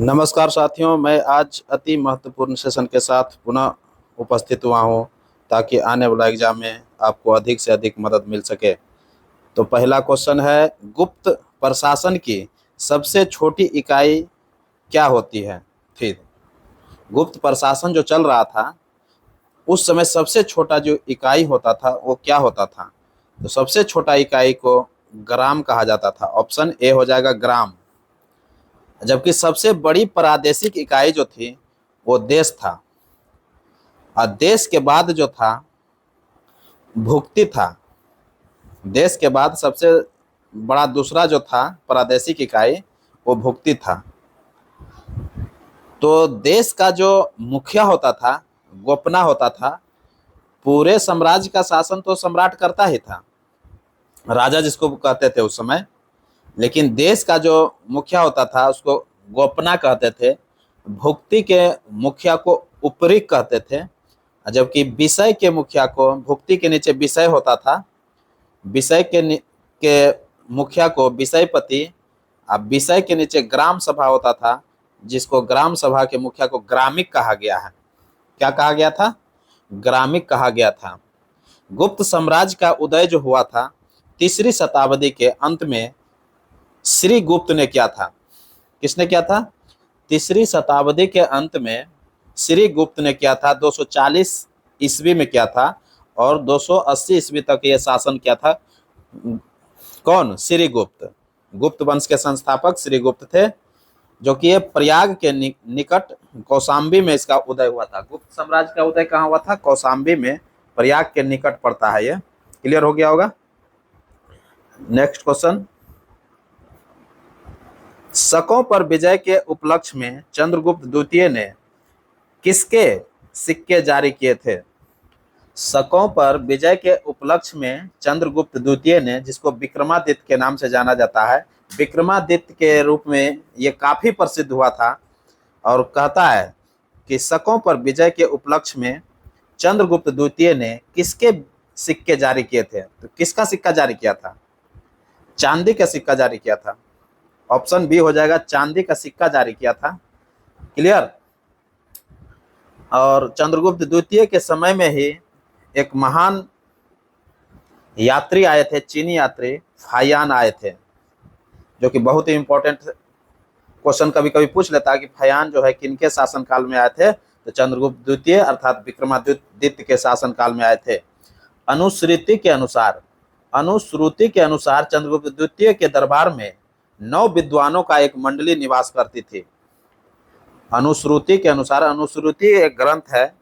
नमस्कार साथियों, मैं आज अति महत्वपूर्ण सेशन के साथ पुनः उपस्थित हुआ हूँ ताकि आने वाला एग्जाम में आपको अधिक से अधिक मदद मिल सके। तो पहला क्वेश्चन है, गुप्त प्रशासन की सबसे छोटी इकाई क्या होती है? फिर गुप्त प्रशासन जो चल रहा था उस समय सबसे छोटा जो इकाई होता था वो क्या होता था? तो सबसे छोटा इकाई को ग्राम कहा जाता था। ऑप्शन ए हो जाएगा ग्राम। जबकि सबसे बड़ी प्रादेशिक इकाई जो थी वो देश था, और देश के बाद जो था भुक्ति था। देश के बाद सबसे बड़ा दूसरा जो था प्रादेशिक इकाई वो भुक्ति था। तो देश का जो मुखिया होता था, गोपना होता था। पूरे साम्राज्य का शासन तो सम्राट करता ही था, राजा जिसको कहते थे उस समय। लेकिन देश का जो मुखिया होता था उसको गोपना कहते थे। भुक्ति के मुखिया को उपरी कहते थे, जबकि विषय के मुखिया को, भुक्ति के नीचे विषय होता था, विषय के मुखिया को विषयपति, और विषय के नीचे ग्राम सभा होता था जिसको ग्राम सभा के मुखिया को ग्रामिक कहा गया है। क्या कहा गया था? ग्रामिक कहा गया था। गुप्त साम्राज्य का उदय जो हुआ था तीसरी शताब्दी के अंत में, श्री गुप्त ने किया था। किसने किया था? तीसरी शताब्दी के अंत में श्री गुप्त ने किया था। 240 ईस्वी में किया था और 280 ईस्वी तक ये शासन किया था। कौन? श्री गुप्त। गुप्त वंश के संस्थापक श्री गुप्त थे, जो कि ये प्रयाग के निकट कौशाम्बी में इसका उदय हुआ था। गुप्त साम्राज्य का उदय कहाँ हुआ था? कौशाम्बी में, प्रयाग के निकट पड़ता है। ये क्लियर हो गया होगा। नेक्स्ट क्वेश्चन, शकों पर विजय के उपलक्ष्य में चंद्रगुप्त द्वितीय ने किसके सिक्के जारी किए थे? शकों पर विजय के उपलक्ष्य में चंद्रगुप्त द्वितीय ने, जिसको विक्रमादित्य के नाम से जाना जाता है, विक्रमादित्य के रूप में ये काफी प्रसिद्ध हुआ था, और कहता है कि शकों पर विजय के उपलक्ष्य में चंद्रगुप्त द्वितीय ने किसके सिक्के जारी किए थे? तो किसका सिक्का जारी किया था? चांदी का सिक्का जारी किया था। ऑप्शन बी हो जाएगा, चांदी का सिक्का जारी किया था। क्लियर। और चंद्रगुप्त द्वितीय के समय में ही एक महान यात्री आए थे, चीनी यात्री फायान आए थे, जो कि बहुत ही इंपॉर्टेंट क्वेश्चन कभी कभी पूछ लेता है कि फायान जो है किनके शासन काल में आए थे? तो चंद्रगुप्त द्वितीय अर्थात विक्रमादित्य के शासन काल में आए थे। अनुश्रुति के अनुसार चंद्रगुप्त द्वितीय के दरबार में 9 विद्वानों का एक मंडली निवास करती थी। अनुश्रुति के अनुसार, अनुश्रुति एक ग्रंथ है,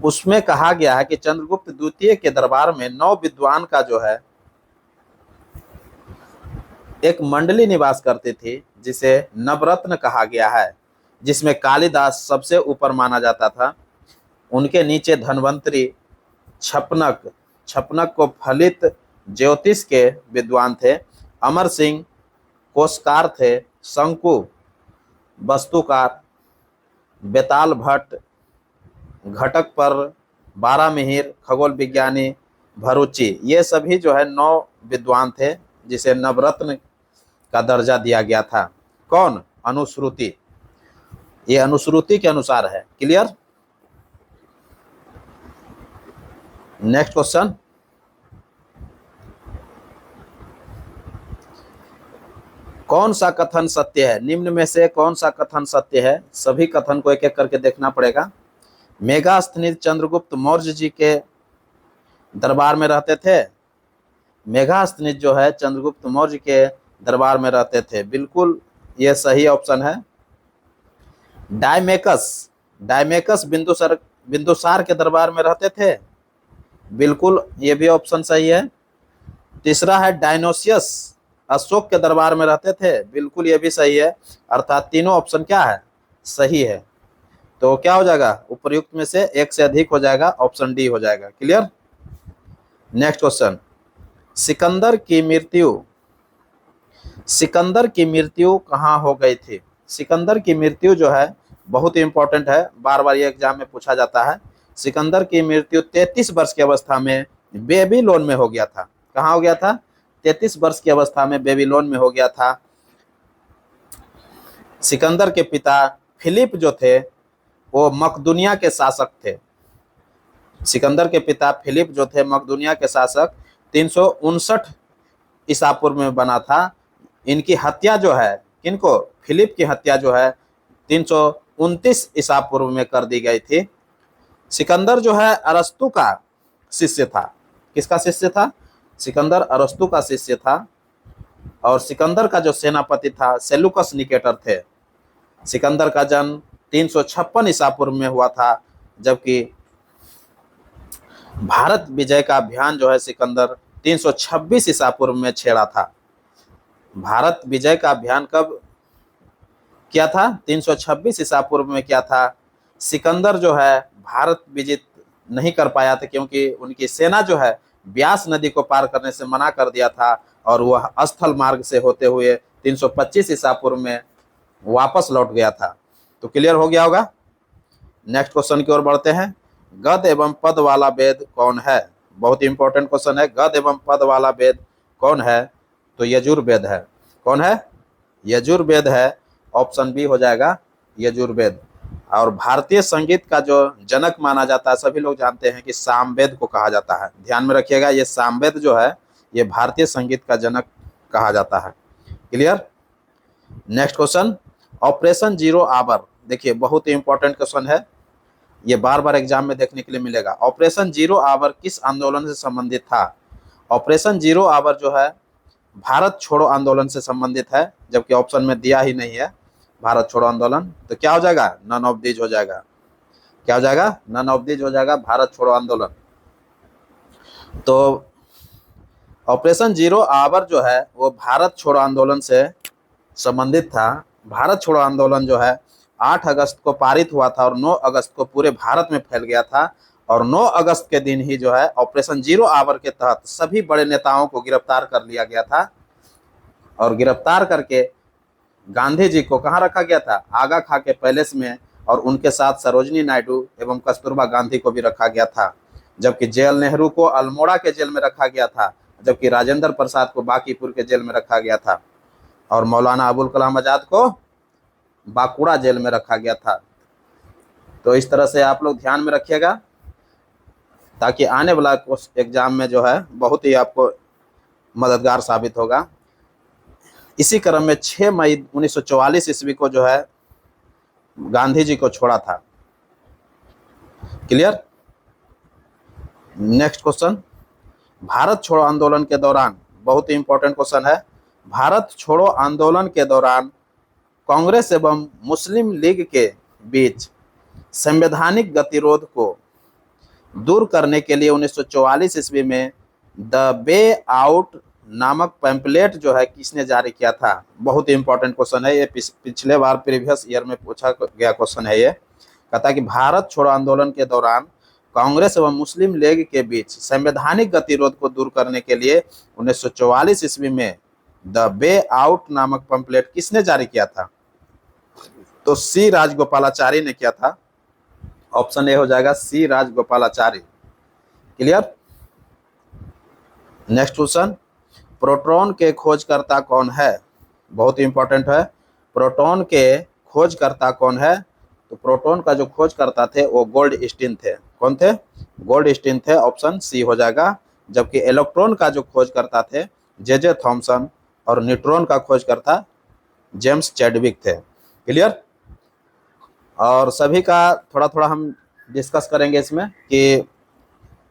उसमें कहा गया है कि चंद्रगुप्त द्वितीय के दरबार में 9 विद्वान का जो है एक मंडली निवास करती थी, जिसे नवरत्न कहा गया है, जिसमें कालिदास सबसे ऊपर माना जाता था। उनके नीचे धन्वंतरी, छपनक को फलित ज्योतिष के विद्वान थे, अमर सिंह कोशकार थे, शंकु वस्तुकार, बेताल भट्ट, घटक पर, बारामिहिर खगोल विज्ञानी, भरूची, ये सभी जो है 9 विद्वान थे, जिसे नवरत्न का दर्जा दिया गया था। कौन? अनुश्रुति। ये अनुश्रुति के अनुसार है। क्लियर। नेक्स्ट क्वेश्चन, कौन सा कथन सत्य है? निम्न में से कौन सा कथन सत्य है? सभी कथन को एक एक करके देखना पड़ेगा। मेघास्थनीज चंद्रगुप्त मौर्य जी के दरबार में रहते थे। मेघास्थनीज जो है चंद्रगुप्त मौर्य के दरबार में रहते थे, बिल्कुल ये सही ऑप्शन है। डायमेकस बिंदुसार के दरबार में रहते थे, बिल्कुल ये भी ऑप्शन सही है। तीसरा है डायनोसियस, अशोक के दरबार में रहते थे, बिल्कुल ये भी सही है। अर्थात तीनों ऑप्शन क्या है? सही है। तो क्या हो जाएगा? उपर्युक्त में से एक से अधिक हो जाएगा, ऑप्शन डी हो जाएगा। क्लियर। नेक्स्ट क्वेश्चन, सिकंदर की मृत्यु कहाँ हो गई थी? सिकंदर की मृत्यु जो है बहुत ही इंपॉर्टेंट है, बार बार ये एग्जाम में पूछा जाता है। सिकंदर की मृत्यु 33 वर्ष की अवस्था में बेबीलोन में हो गया था। कहाँ हो गया था? 33 वर्ष की अवस्था में बेबीलोन में हो गया था। सिकंदर के पिता फिलिप जो थे वो मकदूनिया के शासक थे। सिकंदर के पिता फिलिप जो थे मकदूनिया के शासक 359 ईसा पूर्व में बना था। इनकी हत्या जो है, किनको, फिलिप की हत्या जो है 329 ईसा पूर्व में कर दी गई थी। सिकंदर जो है अरस्तु का शिष्य था। किसका शिष्य था? सिकंदर अरस्तु का शिष्य था। और सिकंदर का जो सेनापति था सेलुकस निकेटर थे। सिकंदर का जन्म 356 ईसा पूर्व में हुआ था, जबकि भारत विजय का अभियान जो है सिकंदर 326 ईसा पूर्व में छेड़ा था। भारत विजय का अभियान कब किया था? 326 ईसा पूर्व में किया था। सिकंदर जो है भारत विजित नहीं कर पाया था, क्योंकि उनकी सेना जो है ब्यास नदी को पार करने से मना कर दिया था और वह स्थल मार्ग से होते हुए 325 ईसा पूर्व में वापस लौट गया था। तो क्लियर हो गया होगा। नेक्स्ट क्वेश्चन की ओर बढ़ते हैं। गद एवं पद वाला वेद कौन है? बहुत इंपॉर्टेंट क्वेश्चन है। गद एवं पद वाला वेद कौन है? तो यजुर्वेद है। कौन है? यजुर्वेद है। ऑप्शन बी हो जाएगा यजुर्वेद। और भारतीय संगीत का जो जनक माना जाता है, सभी लोग जानते हैं कि सामवेद को कहा जाता है। ध्यान में रखिएगा, ये सामवेद जो है ये भारतीय संगीत का जनक कहा जाता है। Clear. Next question, operation zero hour. देखिए बहुत ही इंपॉर्टेंट क्वेश्चन है, ये बार बार एग्जाम में देखने के लिए मिलेगा। ऑपरेशन जीरो आवर किस आंदोलन से संबंधित था? ऑपरेशन जीरो आवर जो है भारत छोड़ो आंदोलन से संबंधित है, जबकि ऑप्शन में दिया ही नहीं है भारत छोड़ो आंदोलन। तो क्या हो जाएगा? नन ऑफ दीज हो जाएगा। क्या हो जाएगा? नन ऑफ दीज हो जाएगा, भारत छोड़ो आंदोलन। तो ऑपरेशन जीरो आवर जो है वो भारत छोड़ो आंदोलन से संबंधित था। भारत छोड़ो आंदोलन जो है 8 अगस्त को पारित हुआ था और 9 अगस्त को पूरे भारत में फैल गया था। और 9 अगस्त के दिन ही जो है ऑपरेशन जीरो आवर के तहत सभी बड़े नेताओं को गिरफ्तार कर लिया गया था। और गिरफ्तार करके गांधी जी को कहाँ रखा गया था? आगा खा के पैलेस में, और उनके साथ सरोजनी नायडू एवं कस्तूरबा गांधी को भी रखा गया था। जबकि जेल नेहरू को अल्मोड़ा के जेल में रखा गया था, जबकि राजेंद्र प्रसाद को बांकीपुर के जेल में रखा गया था, और मौलाना अबुल कलाम आजाद को बांकुड़ा जेल में रखा गया था। तो इस तरह से आप लोग ध्यान में रखिएगा, ताकि आने वाला एग्जाम में जो है बहुत ही आपको मददगार साबित होगा। इसी क्रम में 6 मई 1944 ईस्वी को जो है गांधी जी को छोड़ा था। क्लियर। नेक्स्ट क्वेश्चन, भारत छोड़ो आंदोलन के दौरान, बहुत ही इंपॉर्टेंट क्वेश्चन है। भारत छोड़ो आंदोलन के दौरान कांग्रेस एवं मुस्लिम लीग के बीच संवैधानिक गतिरोध को दूर करने के लिए 1944 ईस्वी में द वे आउट नामक पैम्पलेट जो है किसने जारी किया था? बहुत ही इंपॉर्टेंट क्वेश्चन है ये, पिछले बार प्रीवियस ईयर में पूछा गया क्वेश्चन है ये। कहता है कि भारत छोड़ो आंदोलन के दौरान कांग्रेस एवं मुस्लिम लीग के बीच संवैधानिक गतिरोध को दूर करने के लिए 1944 ईस्वी में द वे आउट नामक पैम्पलेट किसने जारी किया था? तो सी राजगोपालाचारी ने किया था। ऑप्शन ए हो जाएगा C Rajagopalachari. Clear. Next question, proton के खोजकर्ता कौन है? बहुत ही इंपॉर्टेंट है। प्रोटॉन के खोजकर्ता कौन है? तो प्रोटॉन का जो खोजकर्ता थे वो गोल्डस्टीन थे। कौन थे? गोल्डस्टीन थे। ऑप्शन सी हो जाएगा। जबकि इलेक्ट्रॉन का जो खोजकर्ता थे जे थॉमसन, और न्यूट्रॉन का खोजकर्ता जेम्स चैडविक थे। क्लियर। और सभी का थोड़ा थोड़ा हम डिस्कस करेंगे इसमें कि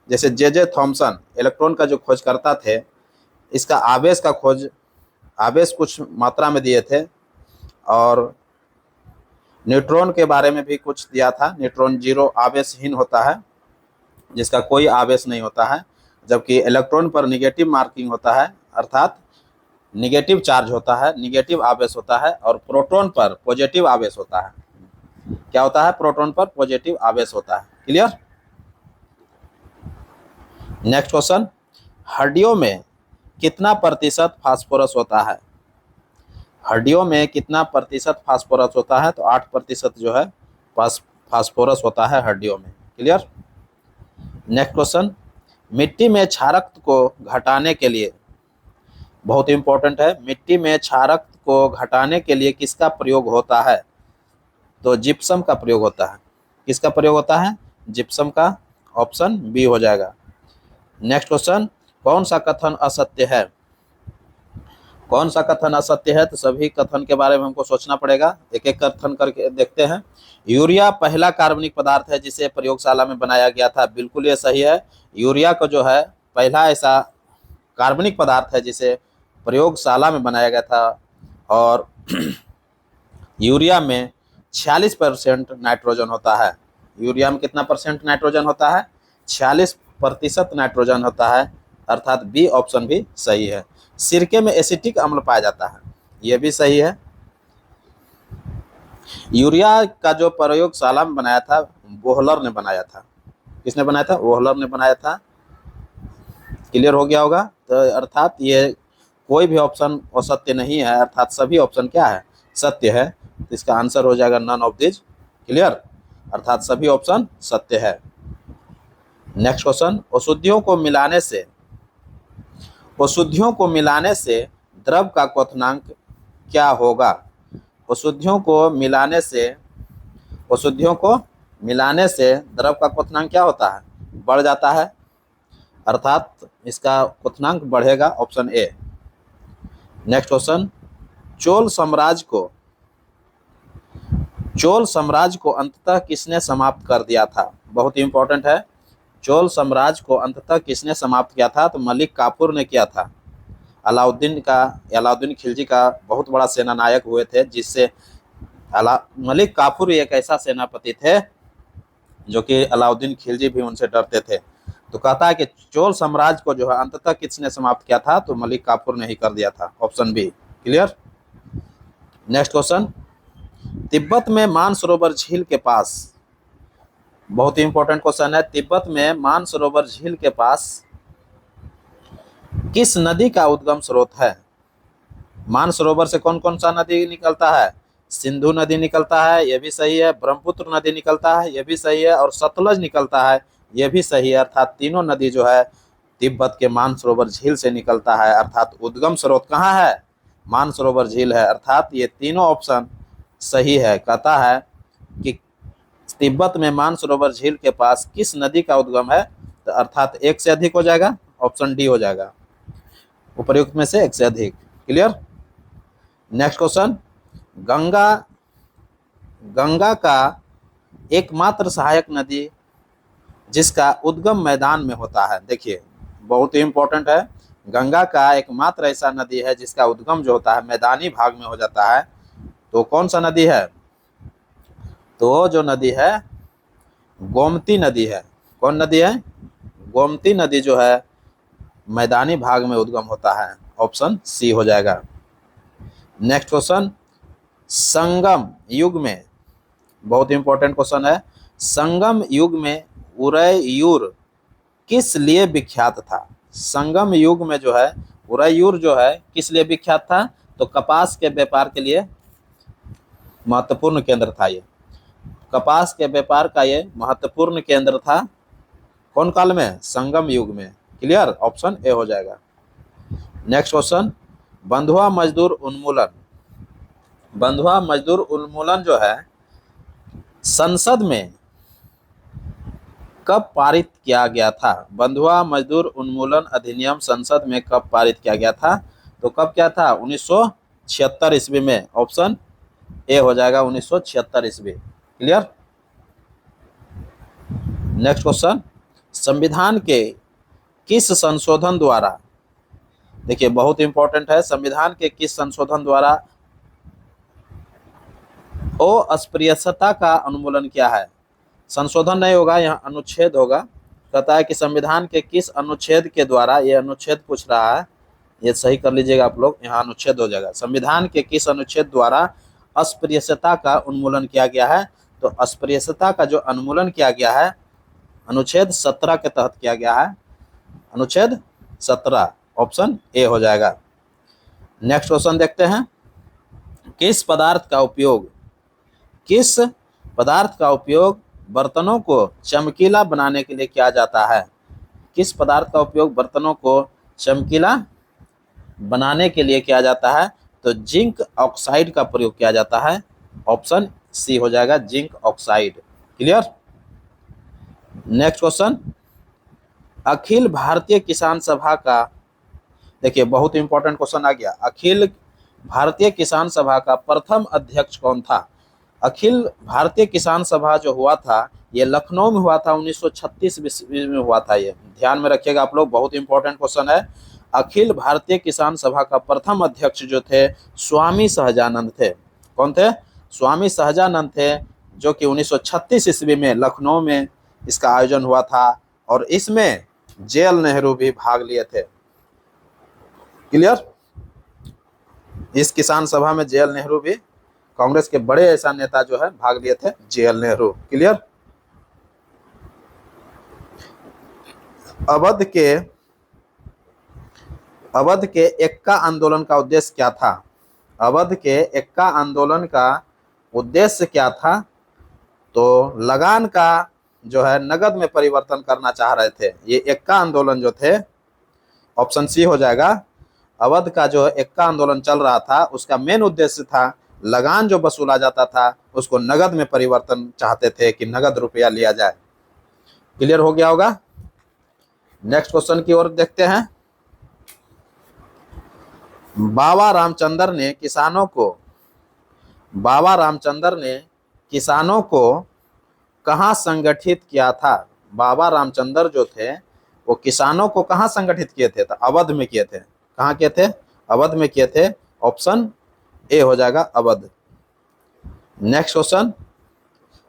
जैसे जे थॉमसन इलेक्ट्रॉन का जो खोजकर्ता थे, इसका आवेश का खोज, आवेश कुछ मात्रा में दिए थे, और न्यूट्रॉन के बारे में भी कुछ दिया था। न्यूट्रॉन जीरो आवेशहीन होता है, जिसका कोई आवेश नहीं होता है, जबकि इलेक्ट्रॉन पर निगेटिव मार्किंग होता है, अर्थात निगेटिव चार्ज होता है, निगेटिव आवेश होता है। और प्रोटॉन पर पॉजिटिव आवेश होता है। क्या होता है? प्रोटॉन पर पॉजिटिव आवेश होता है। क्लियर। नेक्स्ट क्वेश्चन, हड्डियों में कितना प्रतिशत फास्फोरस होता है? हड्डियों में कितना प्रतिशत फास्फोरस होता है? तो 8% जो है फास्फोरस होता है हड्डियों में। क्लियर। नेक्स्ट क्वेश्चन, मिट्टी में क्षारक को घटाने के लिए, बहुत इंपॉर्टेंट है, मिट्टी में क्षारक को घटाने के लिए किसका प्रयोग होता है? तो जिप्सम का प्रयोग होता है। किसका प्रयोग होता है? जिप्सम का। ऑप्शन बी हो जाएगा। नेक्स्ट क्वेश्चन, कौन सा कथन असत्य है? कौन सा कथन असत्य है? तो सभी कथन के बारे में हमको सोचना पड़ेगा, एक एक कथन करके देखते हैं। यूरिया पहला कार्बनिक पदार्थ है जिसे प्रयोगशाला में बनाया गया था। बिल्कुल ये सही है। यूरिया को जो है पहला ऐसा कार्बनिक पदार्थ है जिसे प्रयोगशाला में बनाया गया था। और यूरिया में 46% नाइट्रोजन होता है। यूरिया में कितना परसेंट नाइट्रोजन होता है? 46% नाइट्रोजन होता है, अर्थात बी ऑप्शन भी सही है। सिरके में एसिटिक अम्ल पाया जाता है, यह भी सही है। यूरिया का जो प्रयोगशाला में बनाया था वोहलर ने बनाया था। किसने बनाया था? वोहलर ने बनाया था। क्लियर हो गया होगा। तो अर्थात ये कोई भी ऑप्शन असत्य नहीं है, अर्थात सभी ऑप्शन क्या है? सत्य है। तो इसका आंसर हो जाएगा नन ऑफ दिस। क्लियर, अर्थात सभी ऑप्शन सत्य है। नेक्स्ट क्वेश्चन, अशुद्धियों को मिलाने से द्रव का क्वथनांक क्या होगा? अशुद्धियों को मिलाने से द्रव का क्वथनांक क्या होता है? बढ़ जाता है, अर्थात इसका क्वथनांक बढ़ेगा। Option A. Next question, Chola साम्राज्य को अंततः किसने समाप्त कर दिया था? बहुत ही इंपॉर्टेंट है। चोल साम्राज्य को अंततः किसने समाप्त किया था? तो मलिक काफूर ने किया था। अलाउद्दीन खिलजी का बहुत बड़ा सेनानायक हुए थे, जिससे मलिक काफूर एक ऐसा सेनापति थे जो कि अलाउद्दीन खिलजी भी उनसे डरते थे। तो कहता है कि चोल साम्राज्य को जो है अंततः किसने समाप्त किया था? तो मलिक काफूर ने ही कर दिया था। Option B. Clear. Next question, Tibet में मानसरोवर झील के पास, बहुत ही इंपॉर्टेंट क्वेश्चन है, तिब्बत में मानसरोवर झील के पास किस नदी का उद्गम स्रोत है? मानसरोवर से कौन कौन सा नदी निकलता है? सिंधु नदी निकलता है, यह भी सही है। ब्रह्मपुत्र नदी निकलता है, यह भी सही है। और सतलज निकलता है, यह भी सही है। अर्थात तीनों नदी जो है तिब्बत के मानसरोवर झील से निकलता है, अर्थात उद्गम स्रोत कहाँ है? मानसरोवर झील है। अर्थात ये तीनों ऑप्शन सही है। कहता है कि तिब्बत में मानसरोवर झील के पास किस नदी का उद्गम है? तो अर्थात एक से अधिक हो जाएगा। ऑप्शन डी हो जाएगा, उपर्युक्त में से एक से अधिक। क्लियर। नेक्स्ट क्वेश्चन, गंगा का एकमात्र सहायक नदी जिसका उद्गम मैदान में होता है। देखिए बहुत ही इंपॉर्टेंट है। गंगा का एकमात्र ऐसा नदी है जिसका उद्गम जो होता है मैदानी भाग में हो जाता है। तो कौन सा नदी है? तो जो नदी है गोमती नदी है। कौन नदी है? गोमती नदी जो है मैदानी भाग में उद्गम होता है। ऑप्शन सी हो जाएगा। नेक्स्ट क्वेश्चन, संगम युग में, बहुत इंपॉर्टेंट क्वेश्चन है, संगम युग में उरैयूर किस लिए विख्यात था? संगम युग में जो है उरैयूर जो है किस लिए विख्यात था? तो कपास के व्यापार के लिए महत्वपूर्ण केंद्र था। ये कपास के व्यापार का ये महत्वपूर्ण केंद्र था। कौन काल में? संगम युग में। क्लियर, ऑप्शन ए हो जाएगा। नेक्स्ट क्वेश्चन, बंधुआ मजदूर उन्मूलन जो है संसद में कब पारित किया गया था? बंधुआ मजदूर उन्मूलन अधिनियम संसद में कब पारित किया गया था? तो कब क्या था? 1976 ईस्वी में। ऑप्शन ए हो जाएगा, 1976 ईस्वी। क्लियर। नेक्स्ट क्वेश्चन, संविधान के किस संशोधन द्वारा, देखिए बहुत इंपॉर्टेंट है, संविधान के किस संशोधन द्वारा अस्पृश्यता का उन्मूलन किया है? संशोधन नहीं होगा, यहाँ अनुच्छेद होगा। कहता है कि संविधान के किस अनुच्छेद के द्वारा, ये अनुच्छेद पूछ रहा है, ये सही कर लीजिएगा आप लोग, यहाँ अनुच्छेद हो जाएगा। संविधान के किस अनुच्छेद द्वारा अस्पृश्यता का उन्मूलन किया गया है? तो अस्पृश्यता का जो उन्मूलन किया गया है अनुच्छेद 17 के तहत किया गया है। अनुच्छेद 17, ऑप्शन ए हो जाएगा। नेक्स्ट क्वेश्चन देखते हैं, किस पदार्थ का उपयोग बर्तनों को चमकीला बनाने के लिए किया जाता है? किस पदार्थ का उपयोग बर्तनों को चमकीला बनाने के लिए किया जाता है? तो जिंक ऑक्साइड का प्रयोग किया जाता है। ऑप्शन सी हो जाएगा zinc oxide. Clear. Next question, Akhil Bharatiya Kisan सभा का, देखिए बहुत इंपॉर्टेंट क्वेश्चन आ गया, अखिल भारतीय किसान सभा का प्रथम अध्यक्ष कौन था? अखिल भारतीय किसान सभा जो हुआ था ये लखनऊ में हुआ था, 1936 ईस्वी में हुआ था। ये ध्यान में रखिएगा आप लोग, बहुत इंपॉर्टेंट क्वेश्चन है। अखिल भारतीय किसान सभा का प्रथम अध्यक्ष जो थे स्वामी सहजानंद थे। कौन थे? स्वामी सहजानंद थे, जो कि 1936 ईस्वी में लखनऊ में इसका आयोजन हुआ था और इसमें जवाहरलाल नेहरू भी भाग लिए थे। क्लियर। इस किसान सभा में जवाहरलाल नेहरू भी, कांग्रेस के बड़े ऐसा नेता जो है भाग लिए थे, जवाहरलाल नेहरू। क्लियर। अवध के एक्का आंदोलन का उद्देश्य क्या था? अवध के एक्का आंदोलन का उद्देश्य क्या था? तो लगान का जो है नगद में परिवर्तन करना चाह रहे थे। ये एक्का आंदोलन जो थे, ऑप्शन सी हो जाएगा। अवध का जो एक्का आंदोलन चल रहा था उसका मेन उद्देश्य था लगान जो वसूला जाता था उसको नगद में परिवर्तन चाहते थे कि नगद रुपया लिया जाए। क्लियर हो गया होगा। नेक्स्ट क्वेश्चन की ओर देखते हैं। बाबा रामचंद्र ने किसानों को कहाँ संगठित किया था? बाबा रामचंद्र जो थे वो किसानों को कहाँ संगठित किए थे? तो अवध में किए थे। कहाँ किए थे? अवध में किए थे। ऑप्शन ए हो जाएगा अवध। नेक्स्ट क्वेश्चन,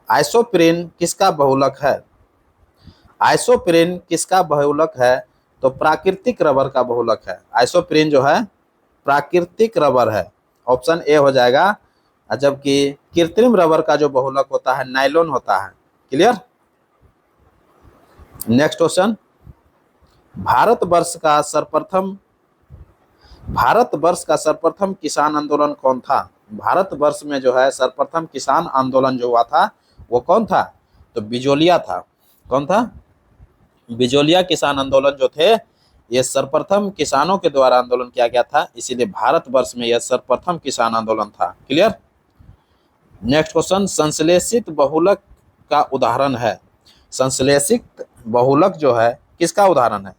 आइसोप्रीन किसका बहुलक है? आइसोप्रीन किसका बहुलक है? तो प्राकृतिक रबर का बहुलक है। आइसोप्रीन जो है प्राकृतिक रबर है। ऑप्शन ए हो जाएगा। जबकि कृत्रिम रबर का जो बहुलक होता है नायलॉन होता है। क्लियर। नेक्स्ट क्वेश्चन, भारतवर्ष का सर्वप्रथम किसान आंदोलन कौन था? भारतवर्ष में जो है सर्वप्रथम किसान आंदोलन जो हुआ था वो कौन था? तो बिजोलिया था। कौन था? बिजोलिया किसान आंदोलन जो थे ये सर्वप्रथम किसानों के द्वारा आंदोलन किया गया था, इसीलिए भारतवर्ष में यह सर्वप्रथम किसान आंदोलन था। क्लियर। नेक्स्ट क्वेश्चन, संश्लेषित बहुलक का उदाहरण है। संश्लेषित बहुलक जो है किसका उदाहरण है?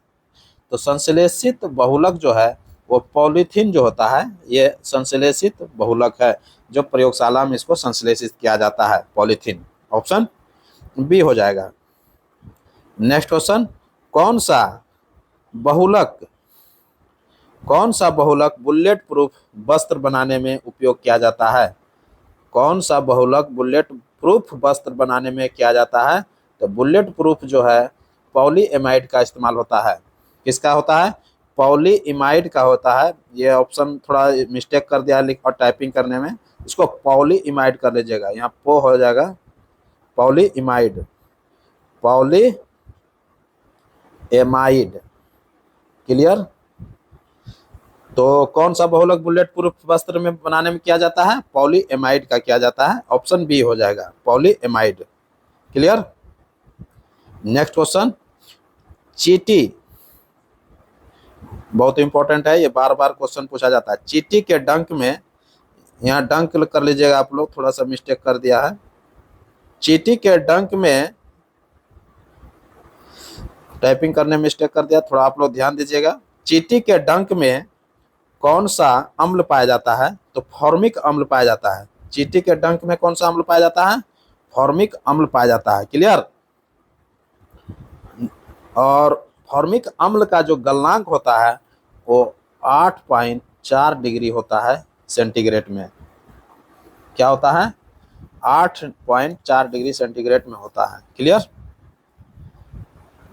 तो संश्लेषित बहुलक जो है वो पॉलीथीन जो होता है ये संश्लेषित बहुलक है, जो प्रयोगशाला में इसको संश्लेषित किया जाता है, पॉलीथीन। ऑप्शन बी हो जाएगा। नेक्स्ट क्वेश्चन, कौन सा बहुलक बुलेट प्रूफ वस्त्र बनाने में उपयोग किया जाता है? कौन सा बहुलक बुलेट प्रूफ वस्त्र बनाने में किया जाता है? तो बुलेट प्रूफ जो है पॉलीएमाइड का इस्तेमाल होता है। किसका होता है? पॉलीइमाइड का होता है। ये ऑप्शन थोड़ा मिस्टेक कर दिया लिख और टाइपिंग करने में, इसको पॉलीइमाइड कर लीजिएगा, यहाँ पो हो जाएगा पॉलीइमाइड, पॉलीएमाइड। क्लियर। तो कौन सा बहुलक बुलेट प्रूफ वस्त्र में बनाने में किया जाता है? पॉलीएमाइड का किया जाता है। ऑप्शन बी हो जाएगा पॉलीएमाइड। क्लियर। नेक्स्ट क्वेश्चन, चींटी बहुत इंपॉर्टेंट है, ये बार बार क्वेश्चन पूछा जाता है। चींटी के डंक में, यहाँ डंक कर लीजिएगा आप लोग, थोड़ा सा मिस्टेक कर दिया है। चींटी के डंक में टाइपिंग करने में मिस्टेक कर दिया, थोड़ा आप लोग ध्यान दीजिएगा। चींटी के डंक में कौन सा अम्ल पाया जाता है? तो फॉर्मिक अम्ल पाया जाता है। चींटी के डंक में कौन सा अम्ल पाया जाता है? फॉर्मिक अम्ल पाया जाता है। क्लियर। और फॉर्मिक अम्ल का जो गलनांक होता है वो 8.4 डिग्री होता है सेंटीग्रेड में। क्या होता है? 8.4 डिग्री सेंटीग्रेड में होता है। क्लियर।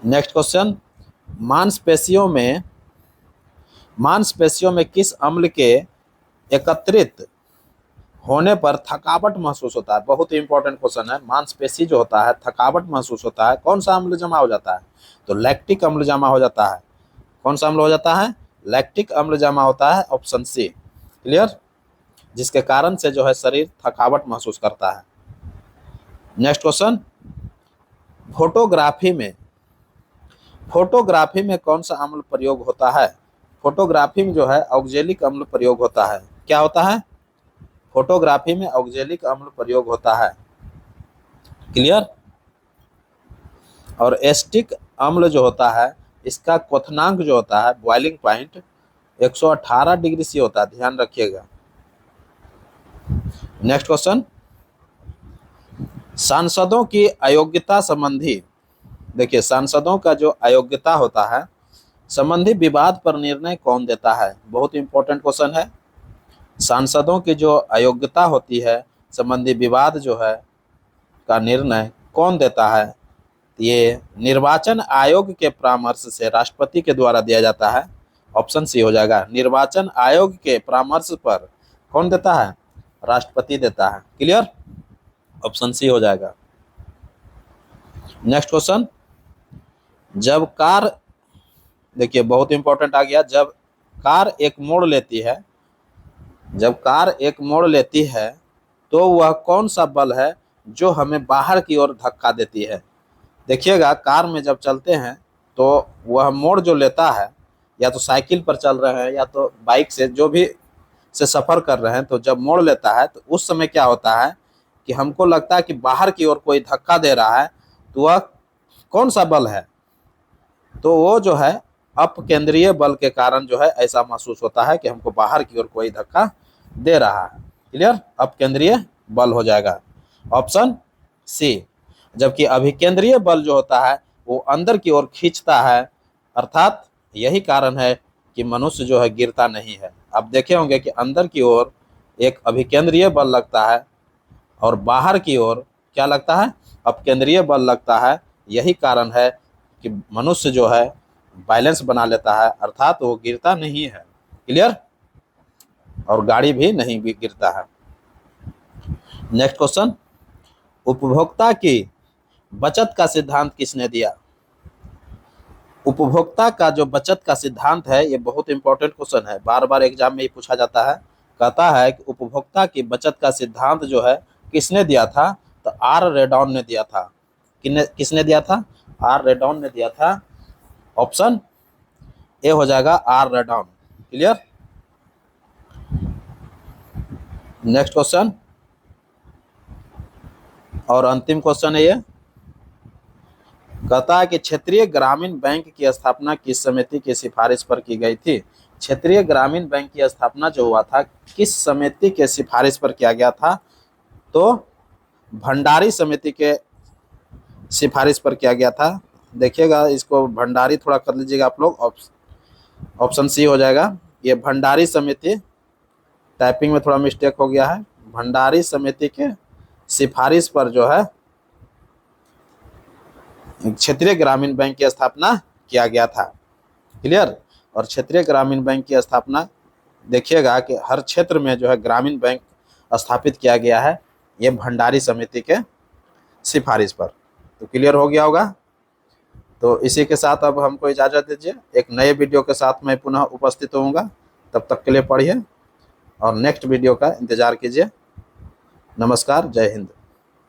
नेक्स्ट क्वेश्चन, मांसपेशियों में किस अम्ल के एकत्रित होने पर थकावट महसूस होता है? बहुत ही इंपॉर्टेंट क्वेश्चन है। मांसपेशी जो होता है थकावट महसूस होता है, कौन सा अम्ल जमा हो जाता है? तो लैक्टिक अम्ल जमा हो जाता है। कौन सा अम्ल हो जाता है? लैक्टिक अम्ल जमा होता है। Option C. क्लियर। जिसके कारण से जो है शरीर थकावट महसूस करता है। नेक्स्ट क्वेश्चन, फोटोग्राफी में कौन सा अम्ल प्रयोग होता है? फोटोग्राफी में जो है ऑक्जेलिक अम्ल प्रयोग होता है। क्या होता है? फोटोग्राफी में ऑक्जेलिक अम्ल प्रयोग होता है। क्लियर? और एस्टिक अम्ल जो होता है इसका क्वथनांक जो होता है बॉइलिंग पॉइंट 118 डिग्री सी होता है, ध्यान रखिएगा। नेक्स्ट क्वेश्चन, सांसदों की अयोग्यता संबंधी, देखिए सांसदों का जो अयोग्यता होता है संबंधी विवाद पर निर्णय कौन देता है? बहुत इंपॉर्टेंट क्वेश्चन है। सांसदों की जो अयोग्यता होती है संबंधी विवाद जो है का निर्णय कौन देता है? ये निर्वाचन आयोग के परामर्श से राष्ट्रपति के द्वारा दिया जाता है। ऑप्शन सी हो जाएगा। निर्वाचन आयोग के परामर्श पर कौन देता है? राष्ट्रपति देता है। क्लियर? ऑप्शन सी हो जाएगा। नेक्स्ट क्वेश्चन, जब कार, देखिए बहुत इंपॉर्टेंट आ गया, जब कार एक मोड़ लेती है, जब कार एक मोड़ लेती है तो वह कौन सा बल है जो हमें बाहर की ओर धक्का देती है? देखिएगा कार में जब चलते हैं तो वह मोड़ जो लेता है, या तो साइकिल पर चल रहे हैं या तो बाइक से, जो भी से सफ़र कर रहे हैं, तो जब मोड़ लेता है तो उस समय क्या होता है कि हमको लगता है कि बाहर की ओर कोई धक्का दे रहा है, तो वह कौन सा बल है? तो वो जो है अपकेंद्रीय बल के कारण जो है ऐसा महसूस होता है कि हमको बाहर की ओर कोई धक्का दे रहा है। क्लियर? अपकेंद्रीय बल हो जाएगा ऑप्शन सी। जबकि अभिकेंद्रीय बल जो होता है वो अंदर की ओर खींचता है, अर्थात यही कारण है कि मनुष्य जो है गिरता नहीं है। आप देखे होंगे कि अंदर की ओर एक अभिकेंद्रीय बल लगता है और बाहर की ओर क्या लगता है? अपकेंद्रीय बल लगता है। यही कारण है कि मनुष्य जो है बैलेंस बना लेता है, अर्थात वो गिरता नहीं है। क्लियर? और गाड़ी भी नहीं भी गिरता है। नेक्स्ट क्वेश्चन, उपभोक्ता की बचत का सिद्धांत किसने दिया? उपभोक्ता का जो बचत का सिद्धांत है ये बहुत इंपॉर्टेंट क्वेश्चन है, बार बार एग्जाम में ये पूछा जाता है। कहता है कि उपभोक्ता की बचत का सिद्धांत जो है किसने दिया था? तो आर रेडॉन ने दिया था। किसने दिया था? आर रेडॉन ने दिया था। ऑप्शन ए हो जाएगा, R radon. Clear? Next question और अंतिम क्वेश्चन है ये। कहता है कि क्षेत्रीय ग्रामीण बैंक की स्थापना किस समिति की सिफारिश पर की गई थी? क्षेत्रीय ग्रामीण बैंक की स्थापना जो हुआ था किस समिति के सिफारिश पर किया गया था? तो भंडारी समिति के सिफारिश पर किया गया था। देखिएगा इसको भंडारी थोड़ा कर लीजिएगा आप लोग, ऑप्शन सी हो जाएगा। ये भंडारी समिति, टाइपिंग में थोड़ा मिस्टेक हो गया है। भंडारी समिति के सिफारिश पर जो है क्षेत्रीय ग्रामीण बैंक की स्थापना किया गया था। क्लियर? और क्षेत्रीय ग्रामीण बैंक की स्थापना देखिएगा कि हर क्षेत्र में जो है ग्रामीण बैंक स्थापित किया गया है, ये भंडारी समिति के सिफारिश पर। तो क्लियर हो गया होगा। तो इसी के साथ अब हमको इजाज़त दीजिए। एक नए वीडियो के साथ मैं पुनः उपस्थित होऊंगा। तब तक के लिए पढ़िए और नेक्स्ट वीडियो का इंतज़ार कीजिए। नमस्कार, जय हिंद।